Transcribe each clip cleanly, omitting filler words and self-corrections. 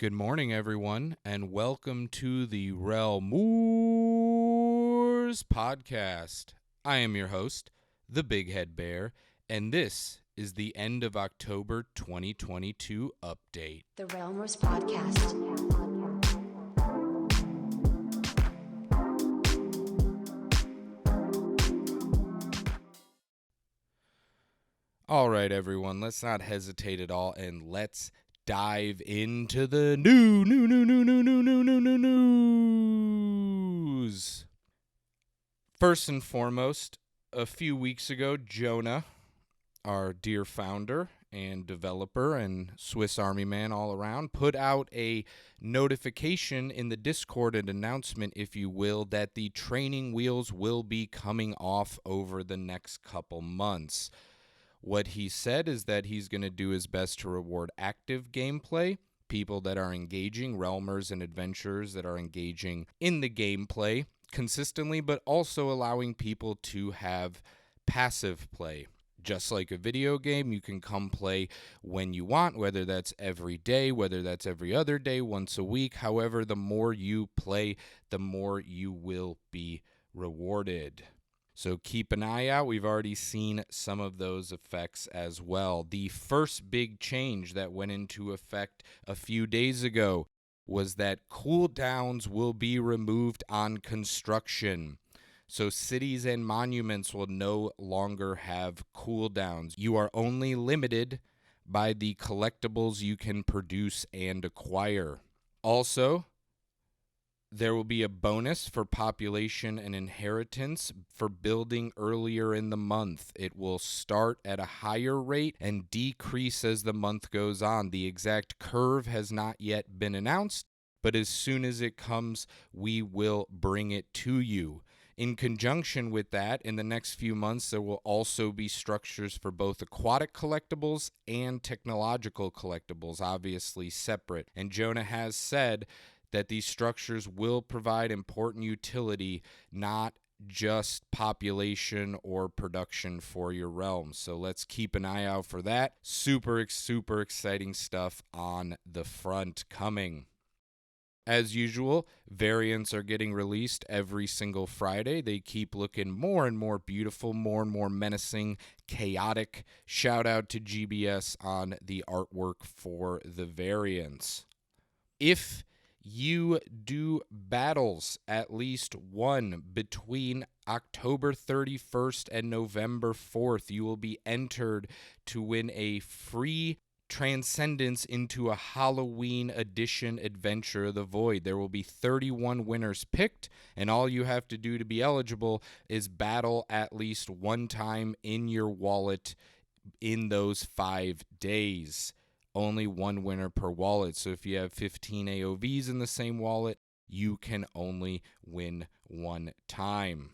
Good morning, everyone, and welcome to the Realmverse podcast. I am your host, the Big Head Bear, and this is the end of October 2022 update. The Realmverse podcast. All right, everyone, let's not hesitate at all, and let's dive into the news. First and foremost, a few weeks ago, Jonah, our dear founder and developer and Swiss Army man all around, put out a notification in the Discord, an announcement, if you will, that the training wheels will be coming off over the next couple months. What he said is that he's going to do his best to reward active gameplay, people that are engaging, realmers and adventurers that are engaging in the gameplay consistently, but also allowing people to have passive play. Just like a video game, you can come play when you want, whether that's every day, whether that's every other day, once a week. However, the more you play, the more you will be rewarded. So keep an eye out. We've already seen some of those effects as well. The first big change that went into effect a few days ago was that cooldowns will be removed on construction. So cities and monuments will no longer have cooldowns. You are only limited by the collectibles you can produce and acquire. Also, there will be a bonus for population and inheritance for building earlier in the month. It will start at a higher rate and decrease as the month goes on. The exact curve has not yet been announced, but as soon as it comes, we will bring it to you. In conjunction with that, in the next few months, there will also be structures for both aquatic collectibles and technological collectibles, obviously separate. And Jonah has said that these structures will provide important utility, not just population or production for your realm. So let's keep an eye out for that. Super exciting stuff on the front coming. As usual, variants are getting released every single Friday. They keep looking more and more beautiful, more and more menacing, chaotic. Shout out to GBS on the artwork for the variants. If you do battles, at least one, between October 31st and November 4th, you will be entered to win a free Transcendence into a Halloween edition Adventure of the Void. There will be 31 winners picked, and all you have to do to be eligible is battle at least one time in your wallet in those 5 days. Only one winner per wallet. So if you have 15 AOVs in the same wallet, you can only win one time.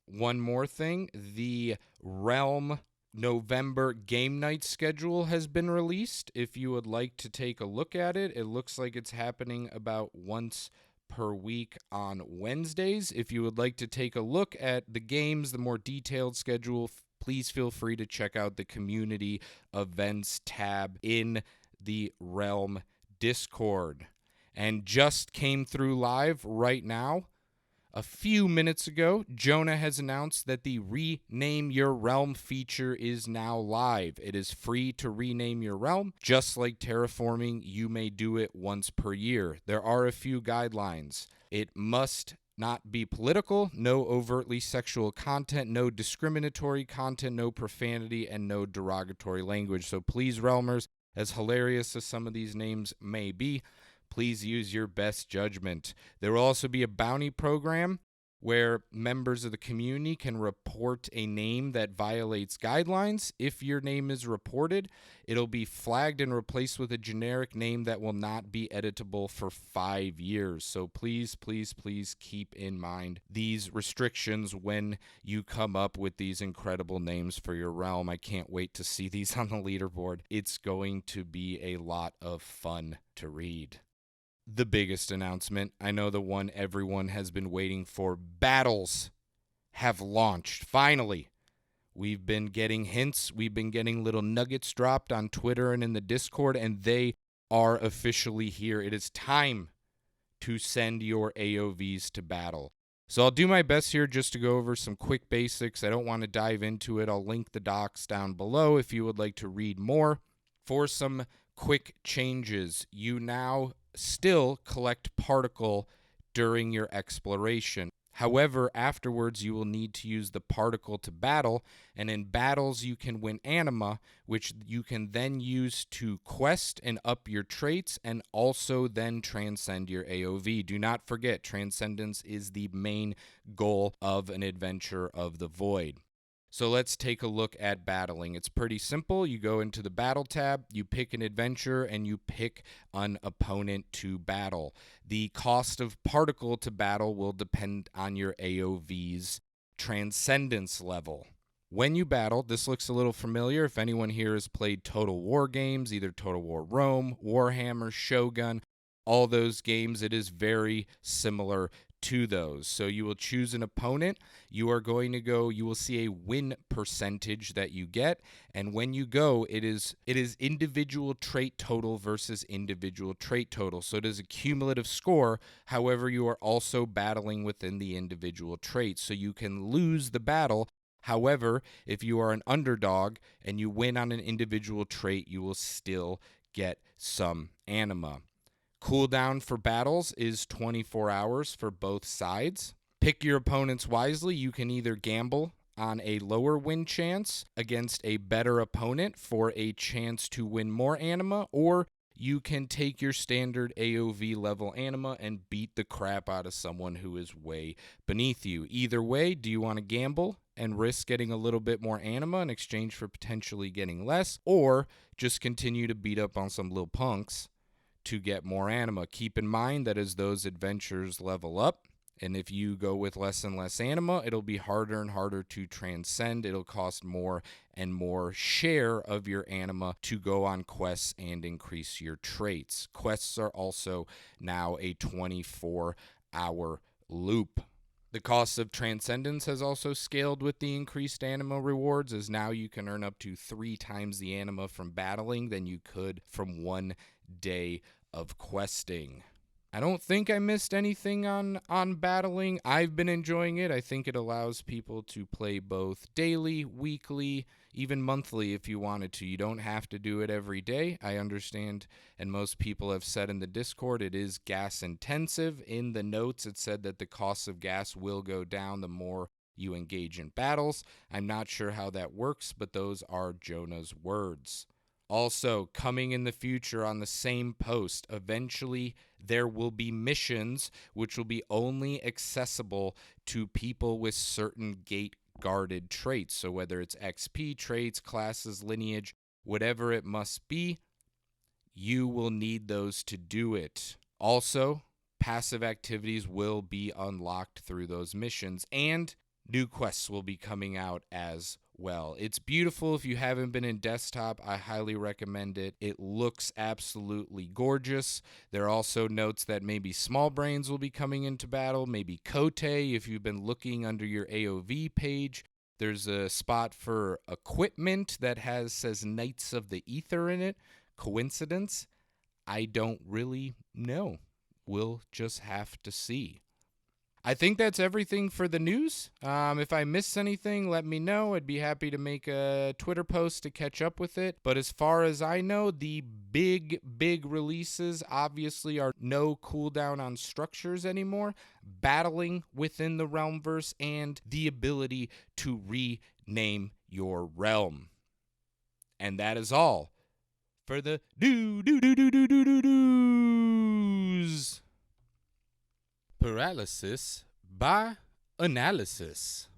One more thing, the Realm November game night schedule has been released. If you would like to take a look at it, it looks like it's happening about once per week on Wednesdays. If you would like to take a look at the games, the more detailed schedule, please feel free to check out the community events tab in the Realm Discord. And just came through live right now. A few minutes ago, Jonah has announced that the Rename Your Realm feature is now live. It is free to rename your realm. Just like terraforming, you may do it once per year. There are a few guidelines. It must not be political, no overtly sexual content, no discriminatory content, no profanity, and no derogatory language. So please, Realmers, as hilarious as some of these names may be, please use your best judgment. There will also be a bounty program where members of the community can report a name that violates guidelines. If your name is reported, it'll be flagged and replaced with a generic name that will not be editable for 5 years. So please keep in mind these restrictions when you come up with these incredible names for your realm. I can't wait to see these on the leaderboard. It's going to be a lot of fun to read. The biggest announcement, I know the one everyone has been waiting for, battles have launched. Finally, we've been getting hints. We've been getting little nuggets dropped on Twitter and in the Discord, and they are officially here. It is time to send your AOVs to battle. So I'll do my best here just to go over some quick basics. I don't want to dive into it. I'll link the docs down below if you would like to read more. For some quick changes, you now still collect particle during your exploration. However, afterwards you will need to use the particle to battle, and in battles you can win anima, which you can then use to quest and up your traits and also then transcend your AOV. Do not forget, transcendence is the main goal of an adventure of the void. So let's take a look at battling. It's pretty simple. You go into the battle tab, you pick an adventure, and you pick an opponent to battle. The cost of particle to battle will depend on your AOV's transcendence level. When you battle, this looks a little familiar. If anyone here has played Total War games, either Total War Rome, Warhammer, Shogun, all those games, it is very similar to those. So you will choose an opponent. You are going to go, you will see a win percentage that you get. And when you go, it is individual trait total versus individual trait total. So it is a cumulative score. However, you are also battling within the individual traits. So you can lose the battle. However, if you are an underdog and you win on an individual trait, you will still get some anima. Cooldown for battles is 24 hours for both sides. Pick your opponents wisely. You can either gamble on a lower win chance against a better opponent for a chance to win more anima, or you can take your standard AOV level anima and beat the crap out of someone who is way beneath you. Either way, do you want to gamble and risk getting a little bit more anima in exchange for potentially getting less, or just continue to beat up on some little punks to get more anima? Keep in mind that as those adventures level up, and if you go with less and less anima, it'll be harder and harder to transcend. It'll cost more and more share of your anima to go on quests and increase your traits. Quests are also now a 24-hour loop. The cost of transcendence has also scaled with the increased anima rewards, as now you can earn up to 3 times the anima from battling than you could from 1 day of questing. I don't think I missed anything on battling. I've been enjoying it. I think it allows people to play both daily, weekly, even monthly if you wanted to. You don't have to do it every day. I understand, and most people have said in the Discord, it is gas intensive. In the notes, it said that the cost of gas will go down the more you engage in battles. I'm not sure how that works, but those are Jonah's words. Also, coming in the future on the same post, eventually there will be missions which will be only accessible to people with certain gate-guarded traits. So whether it's XP traits, classes, lineage, whatever it must be, you will need those to do it. Also, passive activities will be unlocked through those missions, and new quests will be coming out as well. It's beautiful. If you haven't been in desktop, I highly recommend it. It looks absolutely gorgeous. There are also notes that maybe small brains will be coming into battle, maybe Kote. If you've been looking under your AOV page, there's a spot for equipment that says Knights of the Ether in it. Coincidence? I don't really know. We'll just have to see. I think that's everything for the news. If I missed anything, let me know. I'd be happy to make a Twitter post to catch up with it. But as far as I know, the big releases obviously are no cooldown on structures anymore, battling within the Realmverse, and the ability to rename your realm. And that is all for the news. Paralysis by analysis.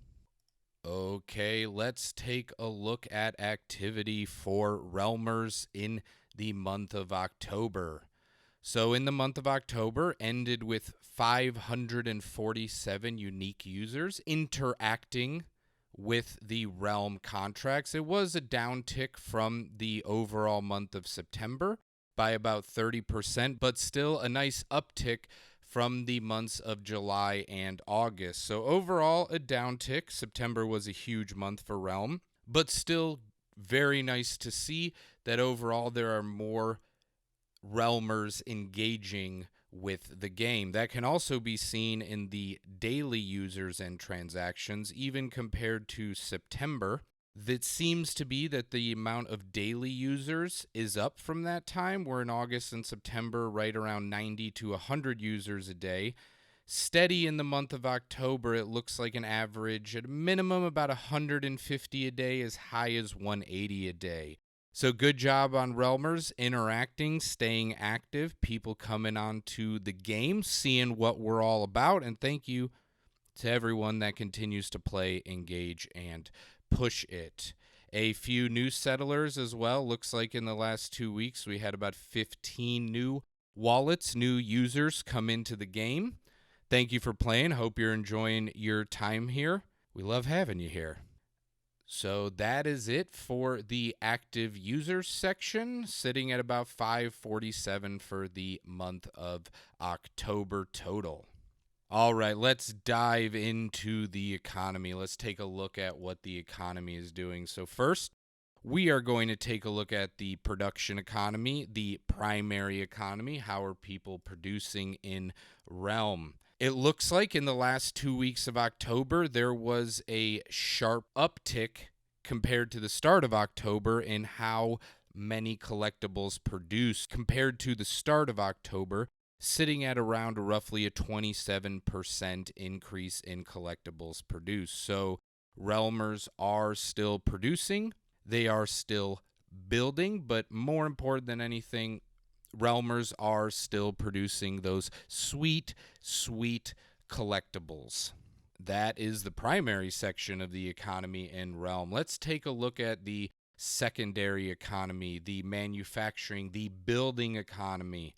Okay, let's take a look at activity for Realmers in the month of October. So in the month of October ended with 547 unique users interacting with the Realm contracts. It was a downtick from the overall month of September by about 30%, but still a nice uptick from the months of July and August. So overall, a downtick. September was a huge month for Realm, but still very nice to see that overall there are more realmers engaging with the game. That can also be seen in the daily users and transactions, even compared to September. That seems to be that the amount of daily users is up from that time. We're in August and September, right around 90 to 100 users a day. Steady in the month of October, it looks like an average at a minimum about 150 a day, as high as 180 a day. So good job on Realmers interacting, staying active, people coming onto the game, seeing what we're all about, and thank you to everyone that continues to play, engage, and push it. A few new settlers as well. Looks like in the last 2 weeks we had about 15 new wallets, new users come into the game. Thank you for playing. Hope you're enjoying your time here. We love having you here. So that is it for the active users section, sitting at about 547 for the month of October total. All right, let's dive into the economy. Let's take a look at what the economy is doing. So first, we are going to take a look at the production economy, the primary economy. How are people producing in Realm? It looks like in the last 2 weeks of October, there was a sharp uptick compared to the start of October in how many collectibles produced compared to the start of October, sitting at around roughly a 27% increase in collectibles produced. So Realmers are still producing, they are still building, but more important than anything, Realmers are still producing those sweet, sweet collectibles. That is the primary section of the economy in Realm. Let's take a look at the secondary economy, the manufacturing, the building economy.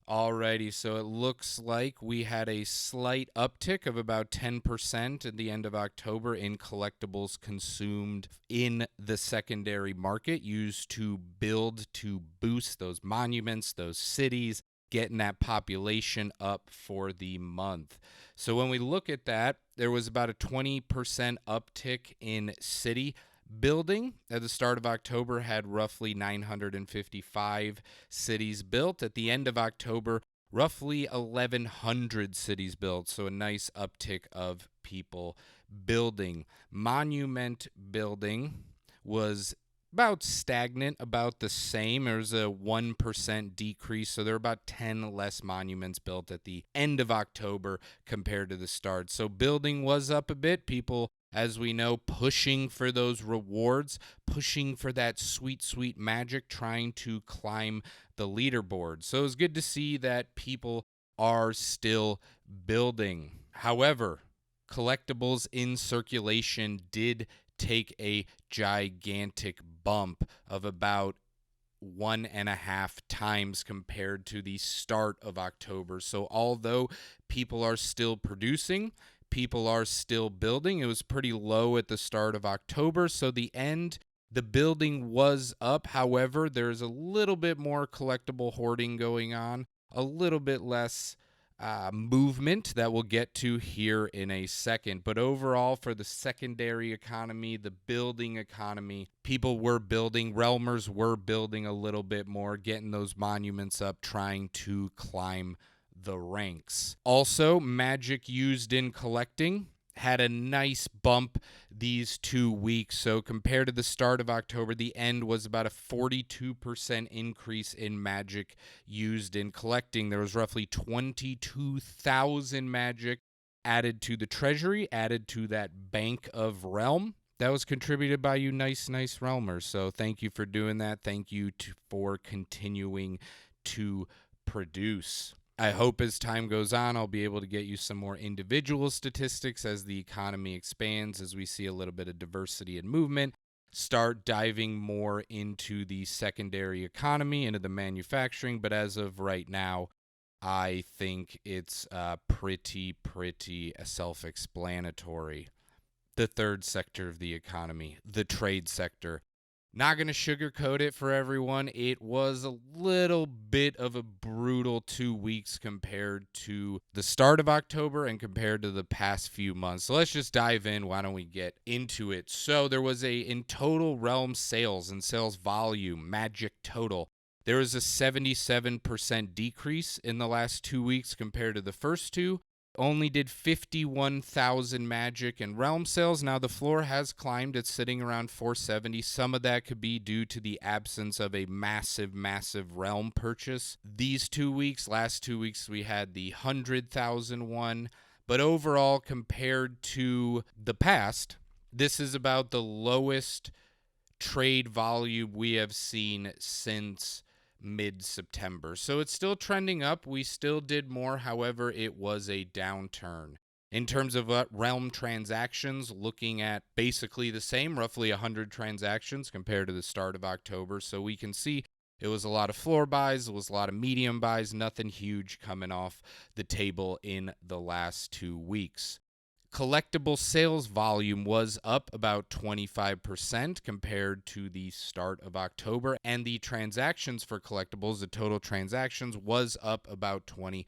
Alrighty, so it looks like we had a slight uptick of about 10% at the end of October in collectibles consumed in the secondary market, used to build, to boost those monuments, those cities, getting that population up for the month. So when we look at that, there was about a 20% uptick in city building. At the start of October, had roughly 955 cities built. At the end of October, roughly 1,100 cities built. So a nice uptick of people building. Monument building was about stagnant, about the same. There's a 1% decrease, so there are about 10 less monuments built at the end of October compared to the start. So building was up a bit. People, as we know, pushing for those rewards, pushing for that sweet, sweet magic, trying to climb the leaderboard. So it's good to see that people are still building. However, collectibles in circulation did take a gigantic bump of about 1.5 times compared to the start of October. So although people are still producing, people are still building, it was pretty low at the start of October. So the building was up. However, there's a little bit more collectible hoarding going on, a little bit less movement that we'll get to here in a second. But overall, for the secondary economy, the building economy, people were building, Realmers were building a little bit more, getting those monuments up, trying to climb the ranks. Also, magic used in collecting had a nice bump these 2 weeks. So compared to the start of October, the end was about a 42% increase in magic used in collecting. There was roughly 22,000 magic added to the treasury, added to that bank of realm. That was contributed by you nice realmers. So thank you for doing that. Thank you for continuing to produce. I hope as time goes on, I'll be able to get you some more individual statistics as the economy expands, as we see a little bit of diversity and movement, start diving more into the secondary economy, into the manufacturing. But as of right now, I think it's pretty self-explanatory. The third sector of the economy, the trade sector. Not going to sugarcoat it for everyone. It was a little bit of a brutal 2 weeks compared to the start of October and compared to the past few months. So let's just dive in. Why don't we get into it? So there was in total realm sales and sales volume, magic total, There was a 77% decrease in the last 2 weeks compared to the first two. Only did 51,000 Magic and Realm sales. Now the floor has climbed. It's sitting around 470. Some of that could be due to the absence of a massive Realm purchase. These 2 weeks, last 2 weeks, we had the 100,000 one. But overall, compared to the past, this is about the lowest trade volume we have seen since mid-September. So it's still trending up. We still did more. However, it was a downturn. In terms of Realm transactions, looking at basically the same, roughly 100 transactions compared to the start of October. So we can see it was a lot of floor buys. It was a lot of medium buys. Nothing huge coming off the table in the last 2 weeks. Collectible sales volume was up about 25% compared to the start of October, and the transactions for collectibles, the total transactions, was up about 20%.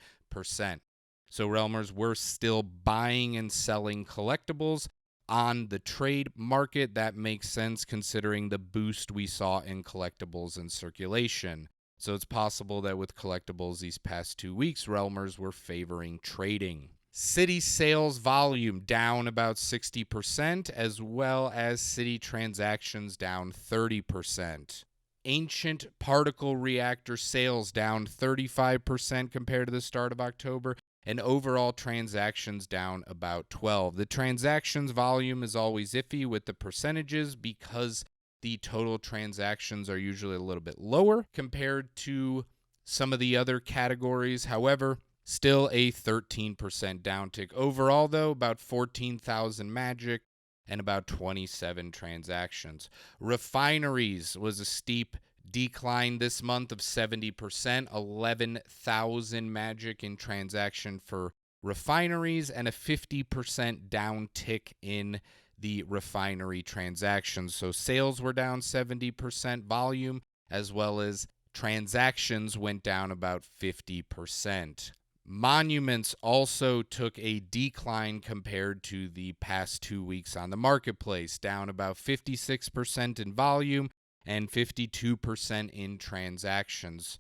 So Realmers were still buying and selling collectibles on the trade market. That makes sense considering the boost we saw in collectibles and circulation. So it's possible that with collectibles these past 2 weeks, Realmers were favoring trading. City sales volume down about 60%, as well as city transactions down 30%. Ancient particle reactor sales down 35% compared to the start of October, and overall transactions down about 12%. The transactions volume is always iffy with the percentages because the total transactions are usually a little bit lower compared to some of the other categories. However, still a 13% downtick. Overall, though, about 14,000 Magic and about 27 transactions. Refineries was a steep decline this month of 70%, 11,000 Magic in transaction for refineries, and a 50% downtick in the refinery transactions. So sales were down 70% volume, as well as transactions went down about 50%. Monuments also took a decline compared to the past 2 weeks on the marketplace, down about 56% in volume and 52% in transactions.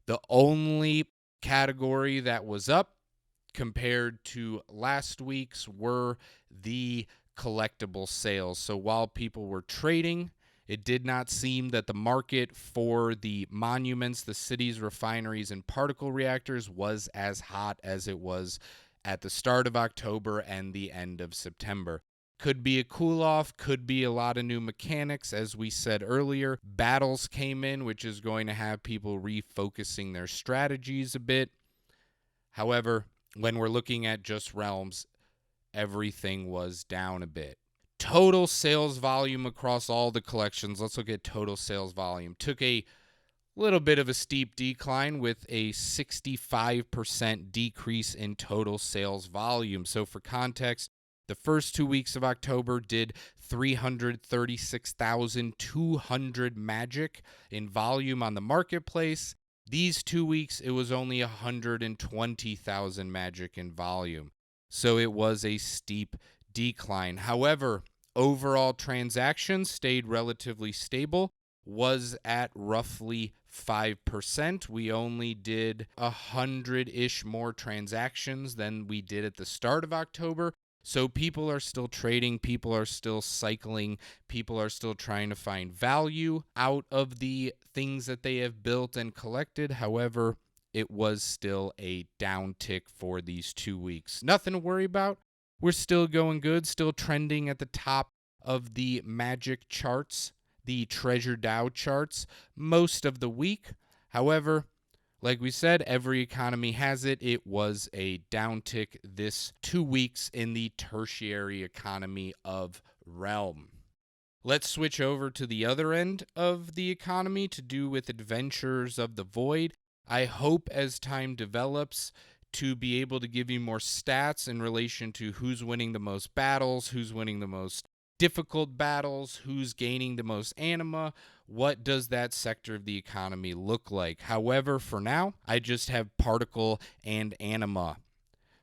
The only category that was up compared to last week's were the collectible sales. So while people were trading, it did not seem that the market for the monuments, the cities, refineries, and particle reactors was as hot as it was at the start of October and the end of September. Could be a cool-off, could be a lot of new mechanics. As we said earlier, battles came in, which is going to have people refocusing their strategies a bit. However, when we're looking at just realms, everything was down a bit. Total sales volume across all the collections. Let's look at total sales volume. Took a little bit of a steep decline with a 65% decrease in total sales volume. So for context, the first 2 weeks of October did 336,200 Magic in volume on the marketplace. These 2 weeks, it was only 120,000 Magic in volume. So it was a steep decline. However, overall transactions stayed relatively stable, was at roughly 5%. We only did 100-ish more transactions than we did at the start of October. So people are still trading, people are still cycling, people are still trying to find value out of the things that they have built and collected. However, it was still a downtick for these 2 weeks. Nothing to worry about. We're still going good, still trending at the top of the Magic charts, the Treasure Dow charts, most of the week. However, like we said, every economy has it. It was a downtick this 2 weeks in the tertiary economy of Realm. Let's switch over to the other end of the economy to do with Adventures of the Void. I hope as time develops to be able to give you more stats in relation to who's winning the most battles, who's winning the most difficult battles, who's gaining the most anima, what does that sector of the economy look like. However, for now, I just have particle and anima.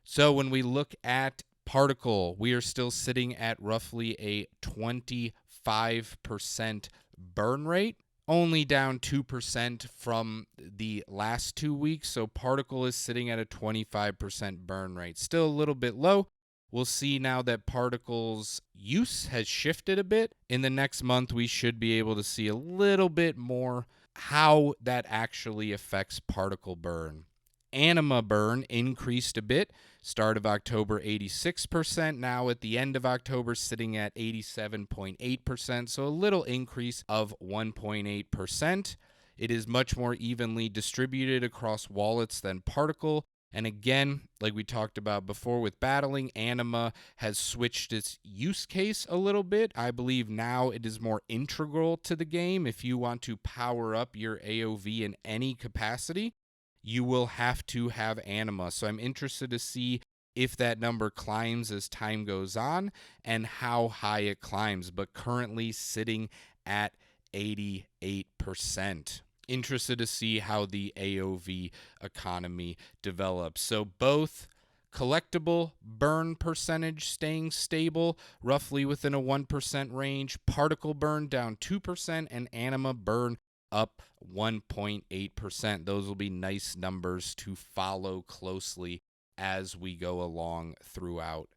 So when we look at particle, we are still sitting at roughly a 25% burn rate. only down 2% from the last 2 weeks. So Particle is sitting at a 25% burn rate. Still a little bit low. We'll see now that Particle's use has shifted a bit. In the next month, we should be able to see a little bit more how that actually affects Particle burn. Anima burn increased a bit. Start of October, 86%. Now at the end of October, sitting at 87.8%. So a little increase of 1.8%. It is much more evenly distributed across wallets than Particle. And again, like we talked about before with battling, Anima has switched its use case a little bit. I believe now it is more integral to the game. If you want to power up your AOV in any capacity, you will have to have Anima. So I'm interested to see if that number climbs as time goes on and how high it climbs, but currently sitting at 88%. Interested to see how the AOV economy develops. So both collectible burn percentage staying stable, roughly within a 1% range, particle burn down 2%, and anima burn up 1.8%. Those will be nice numbers to follow closely as we go along throughout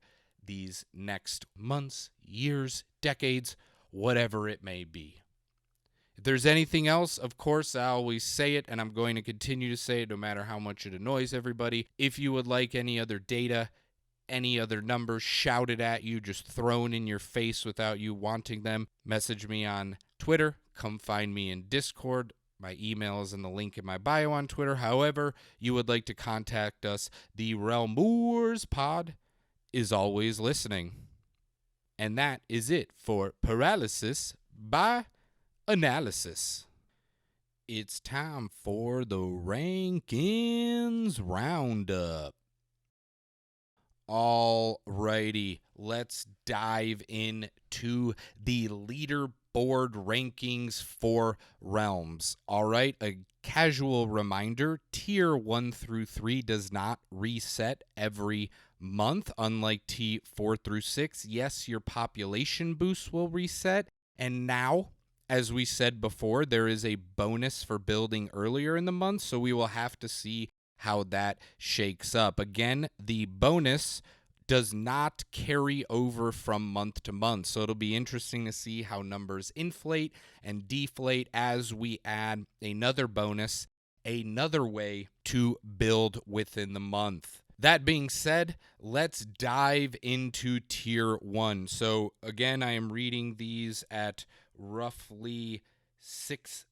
these next months, years, decades, whatever it may be. If there's anything else, of course, I always say it, and I'm going to continue to say it no matter how much it annoys everybody. If you would like any other data, any other numbers shouted at you, just thrown in your face without you wanting them, message me on Twitter. Come find me in Discord. My email is in the link in my bio on Twitter. However you would like to contact us, the Realmverse pod is always listening. And that is it for Paralysis by Analysis. It's time for the Rankings Roundup. Alrighty, let's dive into the leaderboard rankings for realms. Alright, a casual reminder, tier 1 through 3 does not reset every month, unlike T 4 through 6. Yes, your population boost will reset, and now, as we said before, there is a bonus for building earlier in the month, so we will have to see how that shakes up. Again, the bonus does not carry over from month to month, so it'll be interesting to see how numbers inflate and deflate as we add another bonus, another way to build within the month. That being said, let's dive into tier 1. So again, I am reading these at roughly 6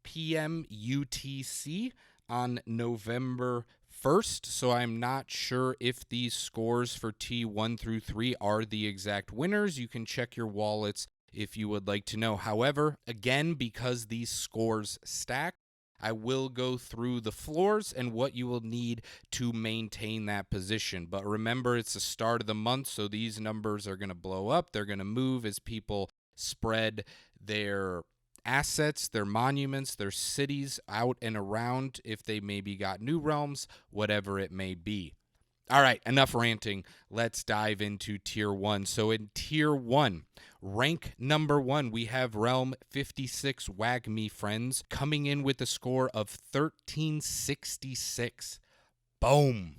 p.m. UTC on November 1st, so I'm not sure if these scores for T1 through 3 are the exact winners. You can check your wallets if you would like to know. However, again, because these scores stack, I will go through the floors and what you will need to maintain that position. But remember, it's the start of the month, so these numbers are going to blow up. They're going to move as people spread their assets, their monuments, their cities out and around if they maybe got new realms, whatever it may be. All right, enough ranting. Let's dive into tier 1. So in tier 1, rank number 1, we have Realm 56 Wag Me Friends coming in with a score of 1366. Boom.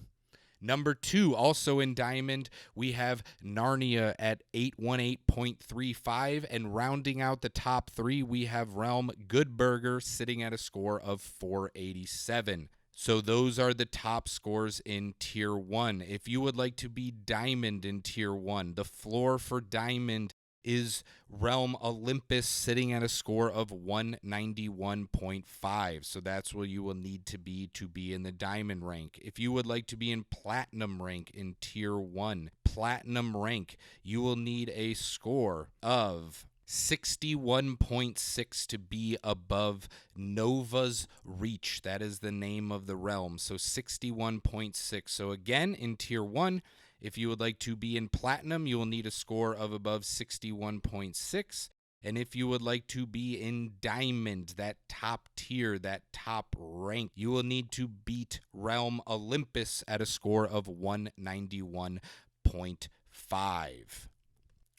Number 2, also in Diamond, we have Narnia at 818.35, and rounding out the top 3, we have Realm Good Burger sitting at a score of 487. So those are the top scores in Tier 1. If you would like to be Diamond in Tier 1, the floor for Diamond is Realm Olympus sitting at a score of 191.5. So that's where you will need to be in the Diamond rank. If you would like to be in Platinum rank in Tier 1, Platinum rank, you will need a score of 61.6 to be above Nova's Reach. That is the name of the realm. So 61.6. So again, in Tier 1, if you would like to be in Platinum, you will need a score of above 61.6. And if you would like to be in Diamond, that top tier, that top rank, you will need to beat Realm Olympus at a score of 191.5.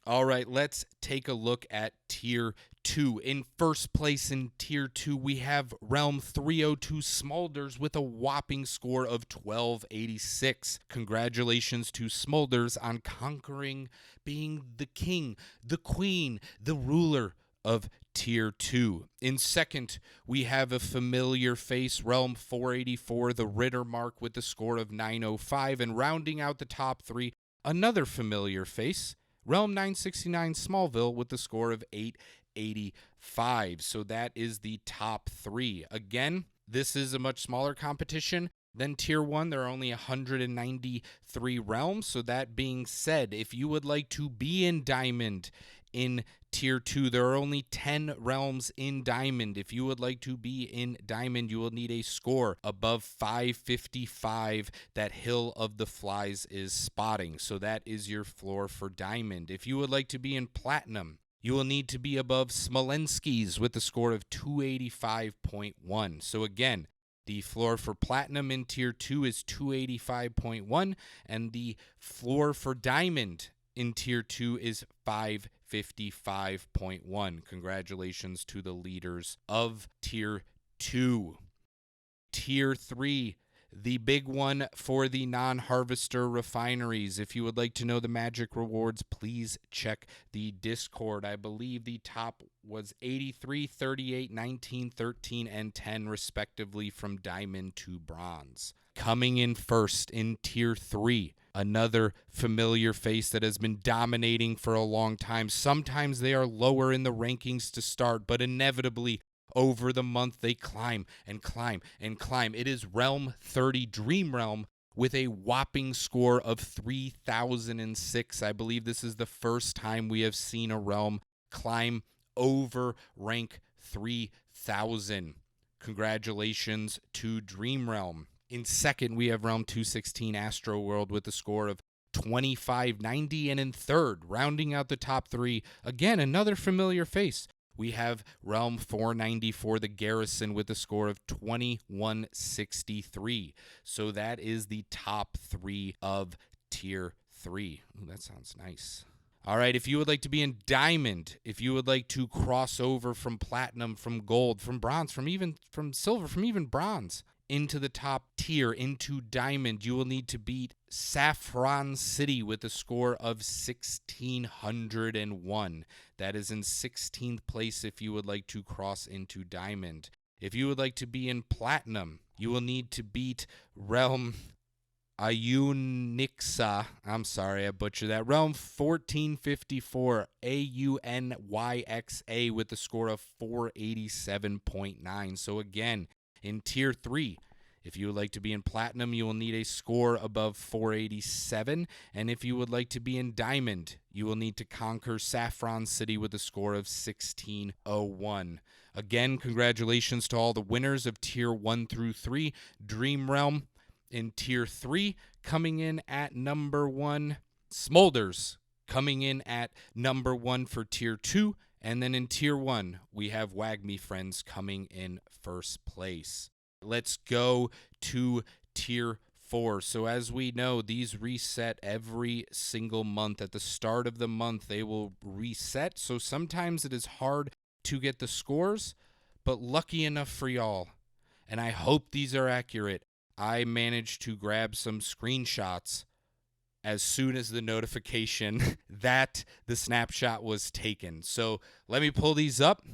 All right, let's take a look at Tier 2. In first place in Tier 2, we have Realm 302 Smulders with a whopping score of 1286. Congratulations to Smulders on conquering, being the king, the queen, the ruler of Tier 2. In second, we have a familiar face, Realm 484, the Ritter Mark with the score of 905. And rounding out the top three, another familiar face, Realm 969 Smallville with the score of 885. So that is the top three. Again, this is a much smaller competition than Tier 1. There are only 193 realms. So that being said, if you would like to be in Diamond in Tier 2, there are only 10 realms in Diamond. If you would like to be in Diamond, you will need a score above 555 that Hill of the Flies is spotting. So that is your floor for Diamond. If you would like to be in Platinum, you will need to be above Smolensky's with a score of 285.1. So again, the floor for Platinum in Tier 2 is 285.1, and the floor for Diamond in Tier 2 is 555.1. Congratulations to the leaders of Tier 2. Tier 3, the big one for the non-harvester refineries. If you would like to know the magic rewards, please check the Discord. I believe the top was 83, 38, 19, 13, and 10, respectively, from Diamond to Bronze. Coming in first in Tier 3, another familiar face that has been dominating for a long time. Sometimes they are lower in the rankings to start, but inevitably over the month they climb and climb and climb. It is Realm 30 Dream Realm with a whopping score of 3006. I believe this is the first time we have seen a realm climb over rank 3000. Congratulations to Dream Realm. In second, we have Realm 216 Astro World with a score of 2590. And in third, rounding out the top three, again, another familiar face, we have Realm 494, the Garrison, with a score of 2163. So that is the top three of Tier 3. Ooh, that sounds nice. All right, if you would like to be in Diamond, if you would like to cross over from Platinum, from Gold, from Bronze, from Silver, from even Bronze, into the top tier, into Diamond, you will need to beat Saffron City with a score of 1601. That is in 16th place if you would like to cross into Diamond. If you would like to be in Platinum, you will need to beat Realm Ayunixa. I'm sorry, I butchered that. Realm 1454, Auyxa, with a score of 487.9. So again, in Tier 3, if you would like to be in Platinum, you will need a score above 487. And if you would like to be in Diamond, you will need to conquer Saffron City with a score of 1601. Again, congratulations to all the winners of Tier 1 through 3. Dream Realm in Tier 3, coming in at number 1. Smulders coming in at number 1 for Tier 2. And then in Tier 1, we have Wag Me Friends coming in first place. Let's go to Tier 4. So as we know, these reset every single month. At the start of the month, they will reset. So sometimes it is hard to get the scores, but lucky enough for y'all, and I hope these are accurate, I managed to grab some screenshots as soon as the notification that the snapshot was taken. So let me pull these up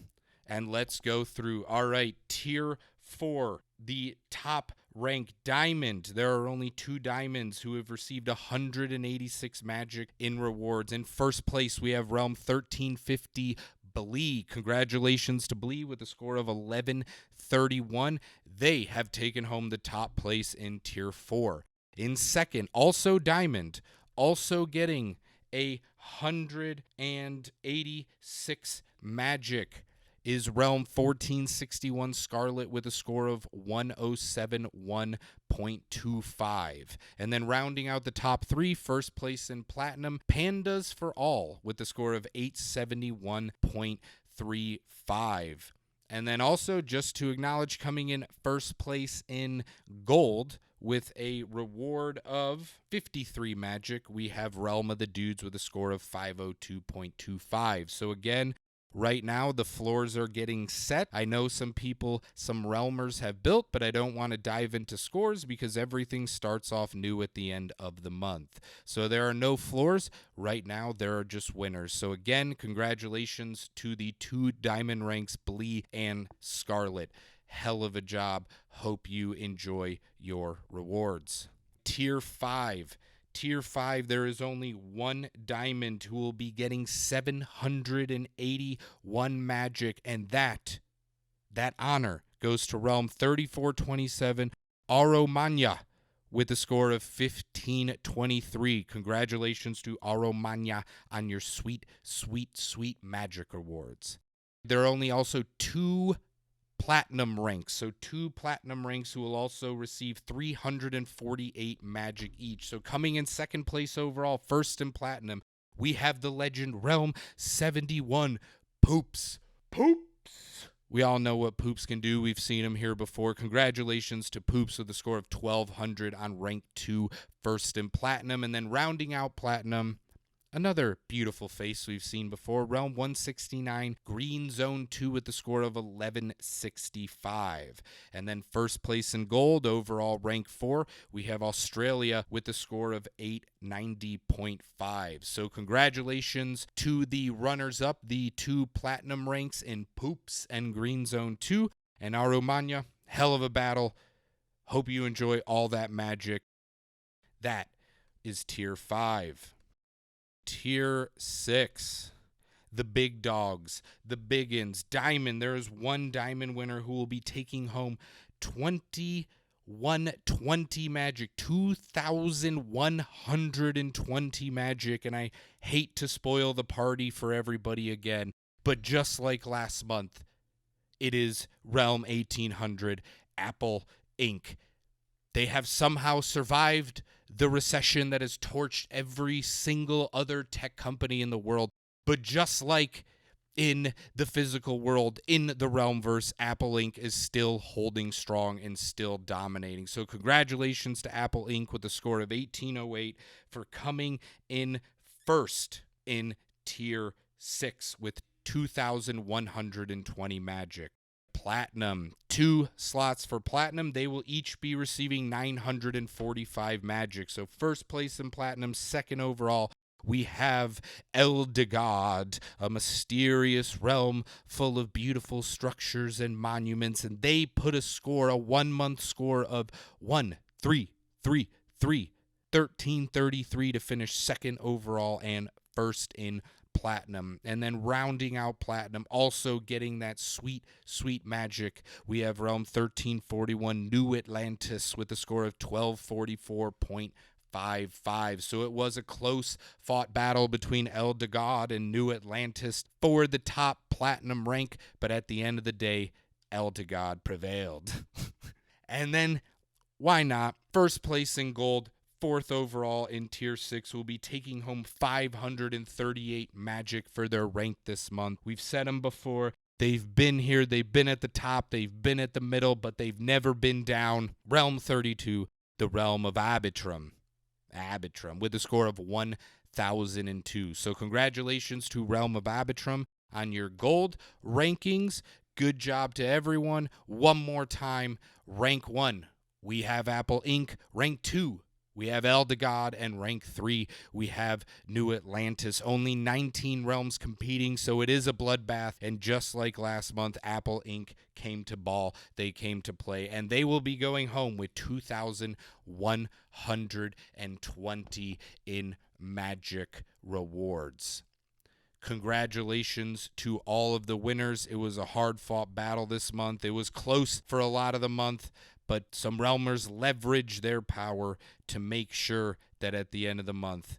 and let's go through. All right, Tier 4, the top rank Diamond. There are only 2 diamonds who have received 186 magic in rewards. In first place, we have Realm 1350 Blee. Congratulations to Blee with a score of 1131. They have taken home the top place in Tier 4. In second, also Diamond, also getting 186 magic, is Realm 1461 Scarlet with a score of 1071.25. And then rounding out the top 3, first place in Platinum, Pandas for All with a score of 871.35. And then also, just to acknowledge, coming in first place in Gold with a reward of 53 magic, we have Realm of the Dudes with a score of 502.25. So again, right now, the floors are getting set. I know some Realmers have built, but I don't want to dive into scores because everything starts off new at the end of the month. So there are no floors. Right now, there are just winners. So again, congratulations to the 2 diamond ranks, Blee and Scarlet. Hell of a job. Hope you enjoy your rewards. Tier 5. Tier 5, there is only 1 diamond who will be getting 781 magic, and that honor goes to Realm 3427 Aromanya with a score of 1523. Congratulations to Aromanya on your sweet, sweet, sweet magic rewards. There are only also 2 platinum ranks. So 2 platinum ranks who will also receive 348 magic each. So coming in second place overall, first in platinum, we have the legend Realm 71 Poops. Poops! We all know what Poops can do. We've seen him here before. Congratulations to Poops with a score of 1200 on rank 2, first in platinum. And then rounding out platinum, another beautiful face we've seen before, Realm 169, Green Zone 2 with the score of 1165. And then first place in gold, overall rank 4, we have Australia with the score of 890.5. So congratulations to the runners-up, the 2 platinum ranks in Poops and Green Zone 2. And Aromanya, hell of a battle. Hope you enjoy all that magic. That is Tier 5. Tier 6, the big dogs, the biggins, Diamond. There is 1 Diamond winner who will be taking home 2120 magic, 2,120 magic, and I hate to spoil the party for everybody again, but just like last month, it is Realm 1800 Apple Inc. They have somehow survived the recession that has torched every single other tech company in the world. But just like in the physical world, in the Realmverse, Apple Inc. is still holding strong and still dominating. So congratulations to Apple Inc. with a score of 1808 for coming in first in Tier 6 with 2,120 magic. Platinum, 2 slots for platinum. They will each be receiving 945 magic. So first place in platinum, second overall, we have Eldegard, a mysterious realm full of beautiful structures and monuments, and they put a score, a 1-month score of 1333 to finish second overall and first in platinum. And then rounding out platinum, also getting that sweet, sweet magic, we have Realm 1341 New Atlantis with a score of 1244.55. So it was a close fought battle between Eldegard and New Atlantis for the top platinum rank, but at the end of the day, Eldegard prevailed. And then, why not? First place in gold, 4th overall in Tier 6, will be taking home 538 magic for their rank this month. We've said them before. They've been here. They've been at the top. They've been at the middle, but they've never been down. Realm 32, the Realm of Arbitrum, with a score of 1,002. So congratulations to Realm of Arbitrum on your gold rankings. Good job to everyone. One more time, rank 1, we have Apple Inc. Rank 2, we have Eldegard, and rank 3, we have New Atlantis. Only 19 realms competing, so it is a bloodbath. And just like last month, Apple Inc. came to ball. They came to play, and they will be going home with 2,120 in magic rewards. Congratulations to all of the winners. It was a hard-fought battle this month. It was close for a lot of the month, but some Realmers leveraged their power to make sure that at the end of the month,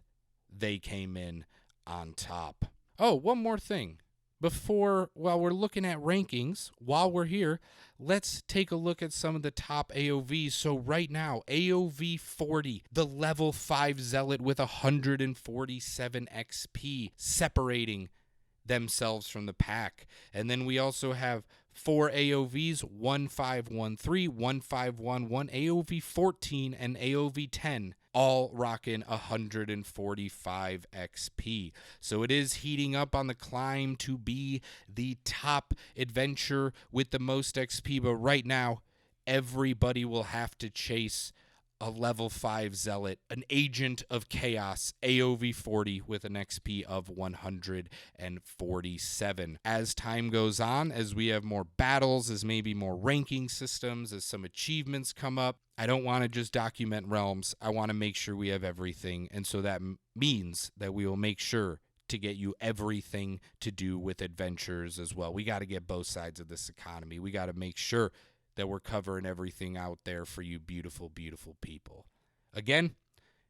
they came in on top. Oh, one more thing. While we're looking at rankings, while we're here, let's take a look at some of the top AOVs. So right now, AOV 40, the level 5 Zealot with 147 XP, separating themselves from the pack. And then we also have 4 AOVs, 1513, 1511, AOV 14, and AOV 10, all rocking 145 XP. So it is heating up on the climb to be the top adventure with the most XP, but right now, everybody will have to chase a level 5 zealot, an agent of chaos, AOV 40 with an XP of 147. As time goes on, as we have more battles, as maybe more ranking systems, as some achievements come up, I don't want to just document realms. I want to make sure we have everything. And so that means that we will make sure to get you everything to do with adventures as well. We got to get both sides of this economy. We got to make sure that we're covering everything out there for you beautiful, beautiful people. Again,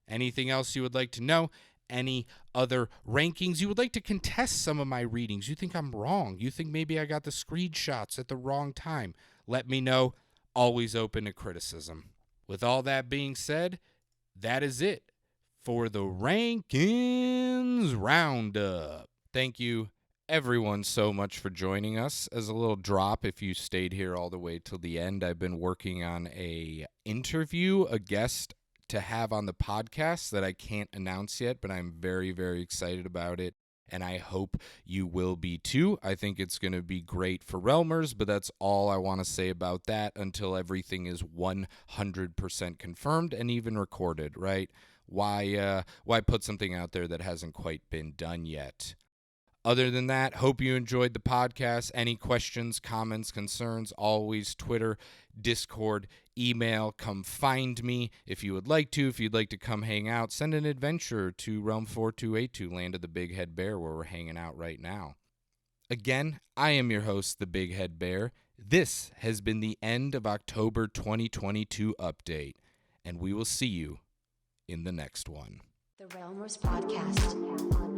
anything else you would like to know? Any other rankings? You would like to contest some of my readings? You think I'm wrong? You think maybe I got the screenshots at the wrong time? Let me know. Always open to criticism. With all that being said, that is it for the Rankings Roundup. Thank you everyone so much for joining us. As a little drop, if you stayed here all the way till the end, I've been working on a guest to have on the podcast that I can't announce yet, but I'm very, very excited about it, and I hope you will be too. I think it's going to be great for Realmers, but that's all I want to say about that until everything is 100% confirmed and even recorded, right? Why put something out there that hasn't quite been done yet? Other than that, hope you enjoyed the podcast. Any questions, comments, concerns, always Twitter, Discord, email, come find me if you would like to. If you'd like to come hang out, send an adventure to Realm 4282, Land of the Big Head Bear, where we're hanging out right now. Again, I am your host, the Big Head Bear. This has been the end of October 2022 update, and we will see you in the next one. The Realmverse Podcast.